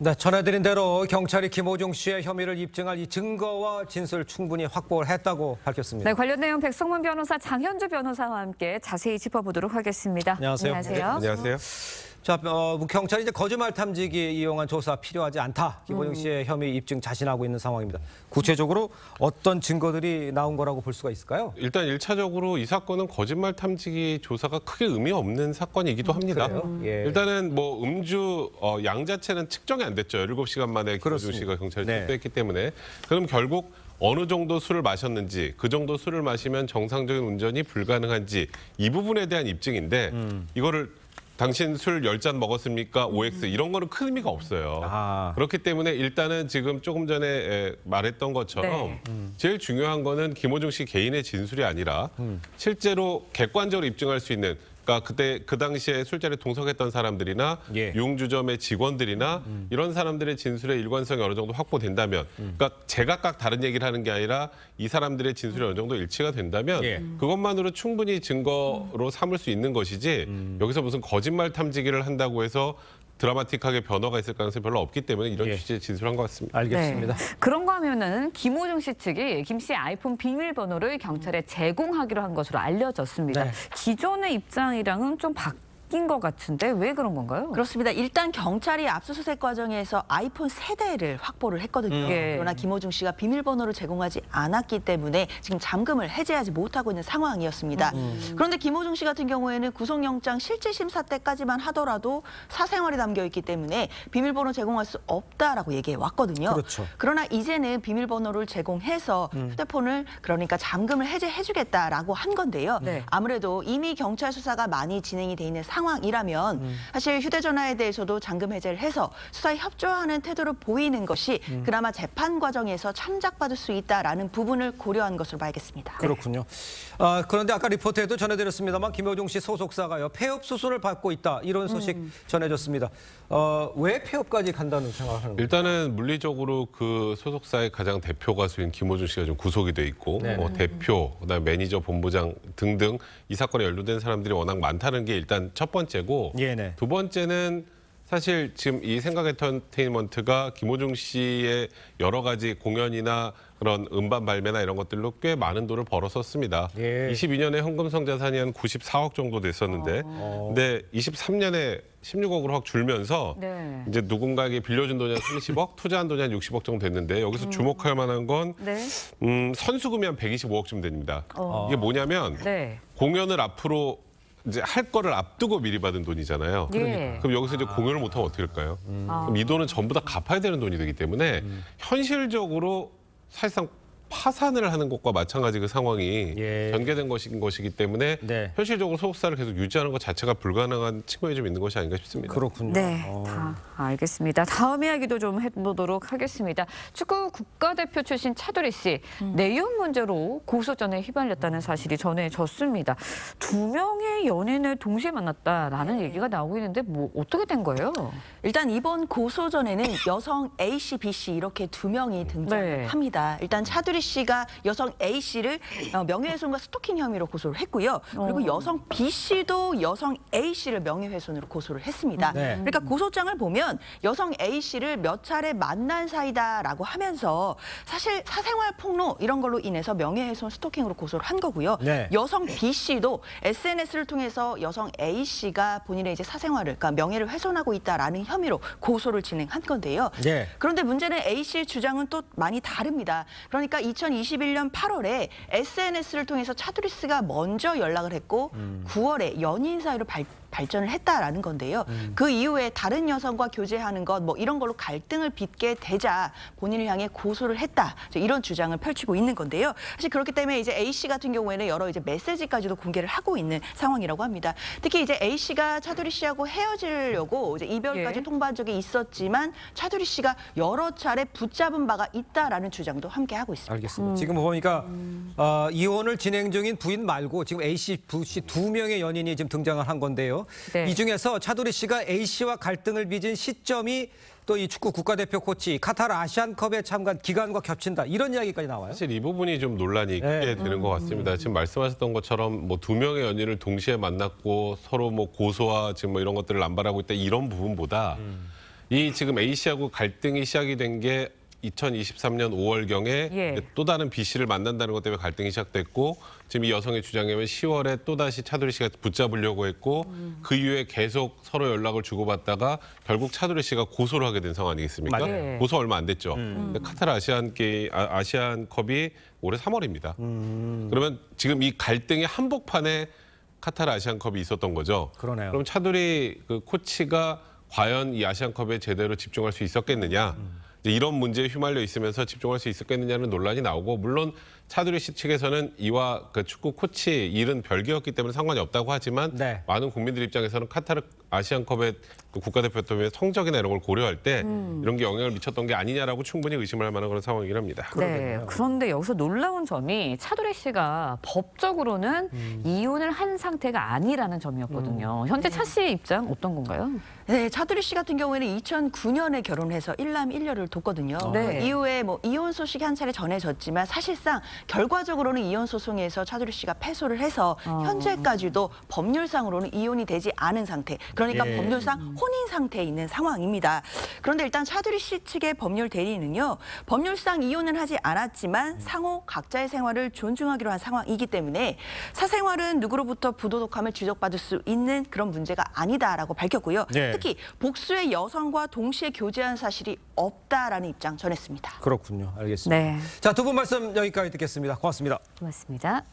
네, 전해드린 대로 경찰이 김호중 씨의 혐의를 입증할 이 증거와 진술 충분히 확보를 했다고 밝혔습니다. 네, 관련 내용 백성문 변호사, 장현주 변호사와 함께 자세히 짚어보도록 하겠습니다. 안녕하세요. 안녕하세요. 안녕하세요. 자, 경찰이 이제 거짓말 탐지기 이용한 조사 필요하지 않다. 김호중 씨의 혐의 입증 자신하고 있는 상황입니다. 구체적으로 어떤 증거들이 나온 거라고 볼 수가 있을까요? 일단 1차적으로 이 사건은 거짓말 탐지기 조사가 크게 의미 없는 사건이기도 합니다. 예. 일단은 뭐 음주 양 자체는 측정이 안 됐죠. 17시간 만에 김호중 씨가 경찰에 출두했기 때문에. 그럼 결국 어느 정도 술을 마셨는지, 그 정도 술을 마시면 정상적인 운전이 불가능한지 이 부분에 대한 입증인데 이거를 당신 술 10잔 먹었습니까? OX 이런 거는 큰 의미가 없어요. 그렇기 때문에 일단은 지금 조금 전에 말했던 것처럼 제일 중요한 거는 김호중 씨 개인의 진술이 아니라 실제로 객관적으로 입증할 수 있는, 그러니까 그때 그 당시에 술자리에 동석했던 사람들이나 유흥주점의 직원들이나 이런 사람들의 진술의 일관성이 어느 정도 확보된다면, 그러니까 제각각 다른 얘기를 하는 게 아니라 이 사람들의 진술이 어느 정도 일치가 된다면 그것만으로 충분히 증거로 삼을 수 있는 것이지 여기서 무슨 거짓말 탐지기를 한다고 해서 드라마틱하게 변화가 있을 가능성이 별로 없기 때문에 이런 취지의 진술한 것 같습니다. 알겠습니다. 네. 그런가 하면은 김호중 씨 측이 김 씨의 아이폰 비밀번호를 경찰에 제공하기로 한 것으로 알려졌습니다. 네. 기존의 입장이랑은 좀 바뀐 것 같은데 왜 그런 건가요? 그렇습니다. 일단 경찰이 압수수색 과정에서 아이폰 세대를 확보를 했거든요. 그러나 김호중 씨가 비밀번호를 제공하지 않았기 때문에 지금 잠금을 해제하지 못하고 있는 상황이었습니다. 그런데 김호중 씨 같은 경우에는 구속영장 실질심사 때까지만 하더라도 사생활이 담겨 있기 때문에 비밀번호 제공할 수 없다라고 얘기해 왔거든요. 그렇죠. 그러나 이제는 비밀번호를 제공해서 휴대폰을 그러니까 잠금을 해제해주겠다라고 한 건데요. 아무래도 이미 경찰 수사가 많이 진행이 돼 있는 상황이라면 사실 휴대전화에 대해서도 잠금 해제를 해서 수사에 협조하는 태도를 보이는 것이 그나마 재판 과정에서 참작받을 수 있다라는 부분을 고려한 것으로 봐야겠습니다. 그렇군요. 그런데 아까 리포트에도 전해드렸습니다만 김호중 씨 소속사가요, 폐업 수순을 밟고 있다, 이런 소식 전해졌습니다. 왜 폐업까지 간다는 생각을 하는 거예요? 일단은 물리적으로 그 소속사의 가장 대표 가수인 김호중 씨가 좀 구속이 돼 있고 대표, 그다음에 매니저, 본부장 등등 이 사건에 연루된 사람들이 워낙 많다는 게 일단 첫 번째고, 두 번째는 사실 지금 이 생각 엔터테인먼트가 김호중 씨의 여러 가지 공연이나 그런 음반 발매나 이런 것들로 꽤 많은 돈을 벌었었습니다. 22년에 현금성 자산이 한 94억 정도 됐었는데 근데 23년에 16억으로 확 줄면서 이제 누군가에게 빌려준 돈이 한 30억, 투자한 돈이 한 60억 정도 됐는데 여기서 주목할 만한 건 선수금이 한 125억쯤 됩니다. 이게 뭐냐면 공연을 앞으로 이제 할 거를 앞두고 미리 받은 돈이잖아요. 그럼 여기서 이제 공연을 못하면 어떻게 할까요? 그럼 이 돈은 전부 다 갚아야 되는 돈이 되기 때문에 현실적으로 사실상 파산을 하는 것과 마찬가지 그 상황이 전개된 것이기 때문에 현실적으로 소속사를 계속 유지하는 것 자체가 불가능한 측면이 좀 있는 것이 아닌가 싶습니다. 그렇군요. 네, 다 알겠습니다. 다음 이야기도 좀 해보도록 하겠습니다. 축구 국가대표 출신 차두리 씨, 내연 문제로 고소전에 휘말렸다는 사실이 전해졌습니다. 두 명의 연인을 동시에 만났다라는 얘기가 나오고 있는데 뭐 어떻게 된 거예요? 일단 이번 고소전에는 여성 A 씨, B 씨 이렇게 두 명이 등장합니다. 일단 차두리 씨가 여성 A 씨를 명예훼손과 스토킹 혐의로 고소를 했고요. 그리고 여성 B 씨도 여성 A 씨를 명예훼손으로 고소를 했습니다. 그러니까 고소장을 보면 여성 A 씨를 몇 차례 만난 사이다라고 하면서 사실 사생활 폭로 이런 걸로 인해서 명예훼손 스토킹으로 고소를 한 거고요. 여성 B 씨도 SNS를 통해서 여성 A 씨가 본인의 이제 사생활을, 그러니까 명예를 훼손하고 있다라는 혐의로 고소를 진행한 건데요. 그런데 문제는 A 씨의 주장은 또 많이 다릅니다. 그러니까 2021년 8월에 SNS를 통해서 차두리 씨가 먼저 연락을 했고 9월에 연인 사이로 발전을 했다라는 건데요. 그 이후에 다른 여성과 교제하는 것 뭐 이런 걸로 갈등을 빚게 되자 본인을 향해 고소를 했다. 이런 주장을 펼치고 있는 건데요. 사실 그렇기 때문에 이제 A 씨 같은 경우에는 여러 이제 메시지까지도 공개를 하고 있는 상황이라고 합니다. 특히 이제 A 씨가 차두리 씨하고 헤어지려고 이제 이별까지 통보한 적이 있었지만 차두리 씨가 여러 차례 붙잡은 바가 있다라는 주장도 함께 하고 있습니다. 알겠습니다. 지금 보니까 이혼을 진행 중인 부인 말고 지금 A 씨, B 씨 두 명의 연인이 지금 등장을 한 건데요. 이 중에서 차두리 씨가 A 씨와 갈등을 빚은 시점이 또 이 축구 국가대표 코치 카타르 아시안컵에 참가한 기간과 겹친다, 이런 이야기까지 나와요. 사실 이 부분이 좀 논란이 크게 되는 것 같습니다. 지금 말씀하셨던 것처럼 뭐 두 명의 연인을 동시에 만났고 서로 뭐 고소와 지금 뭐 이런 것들을 남발하고 있다, 이런 부분보다 이 지금 A 씨하고 갈등이 시작이 된 게 2023년 5월경에 또 다른 B 씨를 만난다는 것 때문에 갈등이 시작됐고 지금 이 여성의 주장에 의하면 10월에 또다시 차두리 씨가 붙잡으려고 했고 그 이후에 계속 서로 연락을 주고받다가 결국 차두리 씨가 고소를 하게 된 상황 아니겠습니까? 맞아요. 고소 얼마 안 됐죠. 근데 카타르 아시안컵이 올해 3월입니다. 그러면 지금 이 갈등의 한복판에 카타르 아시안컵이 있었던 거죠. 그러네요. 그럼 차두리 그 코치가 과연 이 아시안컵에 제대로 집중할 수 있었겠느냐. 이제 이런 문제에 휘말려 있으면서 집중할 수 있었겠느냐는 논란이 나오고 물론 차두리 씨 측에서는 이와 그 축구 코치 일은 별개였기 때문에 상관이 없다고 하지만 네. 많은 국민들 입장에서는 카타르 아시안컵의 그 국가대표팀의 성적이나 이런 걸 고려할 때 이런 게 영향을 미쳤던 게 아니냐라고 충분히 의심을 할 만한 그런 상황이긴 합니다. 네. 그런데 여기서 놀라운 점이 차두리 씨가 법적으로는 이혼을 한 상태가 아니라는 점이었거든요. 현재 차 씨의 입장 어떤 건가요? 네, 차두리 씨 같은 경우에는 2009년에 결혼해서 1남 1녀를 뒀거든요. 네. 이후에 뭐 이혼 소식이 한 차례 전해졌지만 사실상 결과적으로는 이혼 소송에서 차두리 씨가 패소를 해서 현재까지도 법률상으로는 이혼이 되지 않은 상태. 그러니까 법률상 혼인 상태에 있는 상황입니다. 그런데 일단 차두리 씨 측의 법률 대리인은요. 법률상 이혼은 하지 않았지만 상호 각자의 생활을 존중하기로 한 상황이기 때문에 사생활은 누구로부터 부도덕함을 지적받을 수 있는 그런 문제가 아니다라고 밝혔고요. 네. 특히 복수의 여성과 동시에 교제한 사실이 없다라는 입장 전했습니다. 그렇군요. 알겠습니다. 네. 자, 두 분 말씀 여기까지 듣겠습니다. 고맙습니다. 고맙습니다.